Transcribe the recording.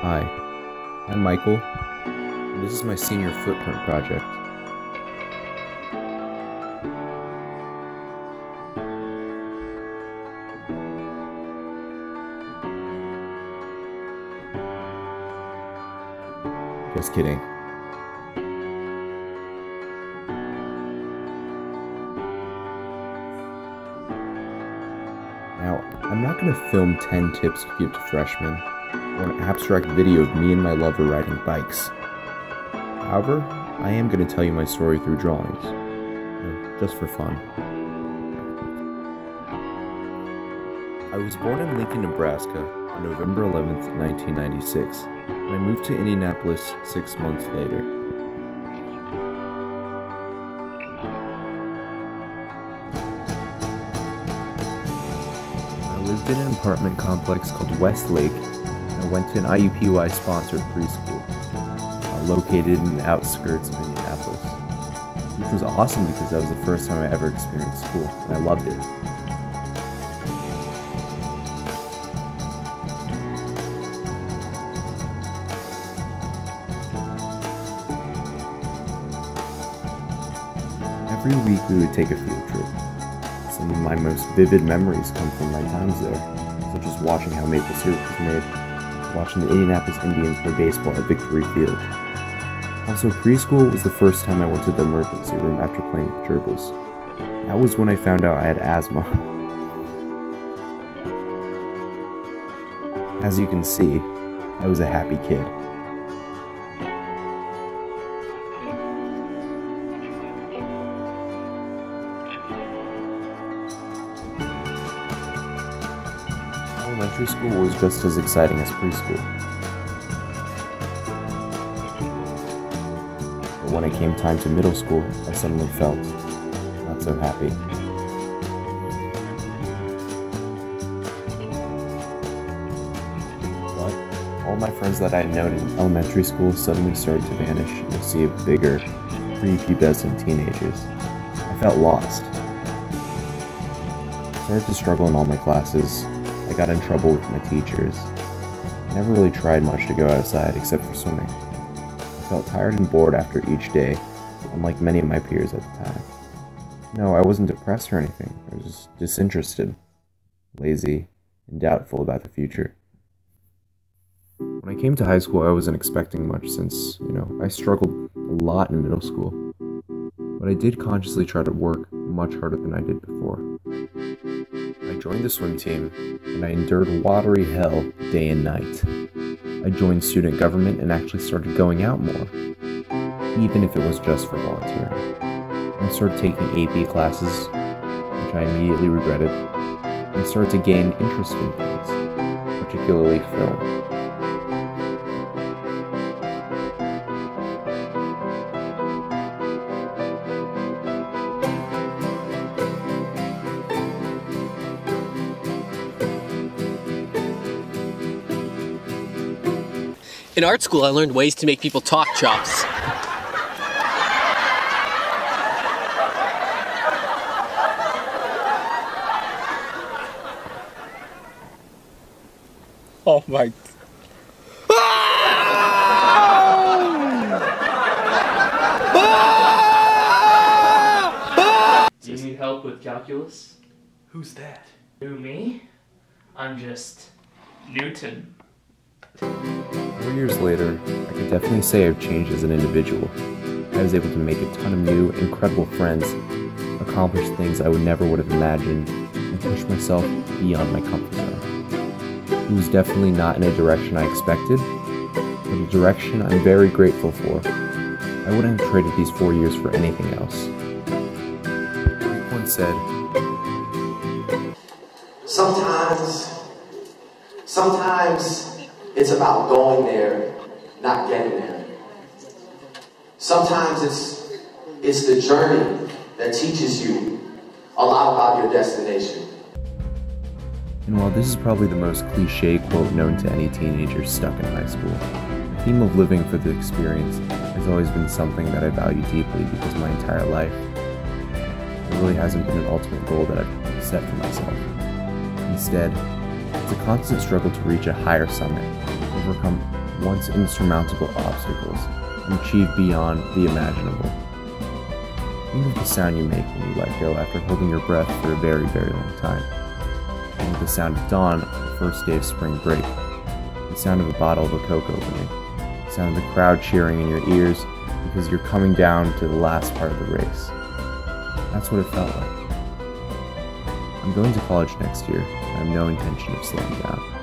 Hi, I'm Michael, and this is my senior footprint project. Just kidding. Now, I'm not going to film 10 tips to give to freshmen, or an abstract video of me and my lover riding bikes. However, I am going to tell you my story through drawings, just for fun. I was born in Lincoln, Nebraska on November 11th, 1996, and I moved to Indianapolis 6 months later. I lived in an apartment complex called Westlake, and I went to an IUPUI-sponsored preschool, located in the outskirts of Indianapolis, which was awesome because that was the first time I ever experienced school, and I loved it. Every week we would take a field trip. Some of my most vivid memories come from my times there, such as watching how maple syrup was made, watching the Indianapolis Indians play baseball at Victory Field. Also, preschool was the first time I went to the emergency room after playing with gerbils. That was when I found out I had asthma. As you can see, I was a happy kid. Elementary school was just as exciting as preschool. But when it came time to middle school, I suddenly felt not so happy. But all my friends that I had known in elementary school suddenly started to vanish in a sea of bigger, prepubescent teenagers. I felt lost. I started to struggle in all my classes. I got in trouble with my teachers. I never really tried much to go outside except for swimming. I felt tired and bored after each day, unlike many of my peers at the time. No, I wasn't depressed or anything. I was just disinterested, lazy, and doubtful about the future. When I came to high school, I wasn't expecting much since, I struggled a lot in middle school. But I did consciously try to work much harder than I did before. I joined the swim team, and I endured watery hell day and night. I joined student government and actually started going out more, even if it was just for volunteering. I started taking AP classes, which I immediately regretted, and started to gain interest in things, particularly film. In art school, I learned ways to make people talk chops. Oh my. Do you need help with calculus? Who's that? Who, me? I'm just Newton. 4 years later, I could definitely say I've changed as an individual. I was able to make a ton of new, incredible friends, accomplish things I would never have imagined, and push myself beyond my comfort zone. It was definitely not in a direction I expected, but a direction I'm very grateful for. I wouldn't have traded these 4 years for anything else. Like once said, Sometimes it's about going there, not getting there. Sometimes it's the journey that teaches you a lot about your destination. And while this is probably the most cliche quote known to any teenager stuck in high school, the theme of living for the experience has always been something that I value deeply because my entire life, there really hasn't been an ultimate goal that I've set for myself. Instead, it's a constant struggle to reach a higher summit, overcome once insurmountable obstacles and achieve beyond the imaginable. Think of the sound you make when you let go after holding your breath for a very, very long time. Think of the sound of dawn on the first day of spring break, the sound of a bottle of a Coke opening, the sound of the crowd cheering in your ears because you're coming down to the last part of the race. That's what it felt like. I'm going to college next year, and I have no intention of slowing down.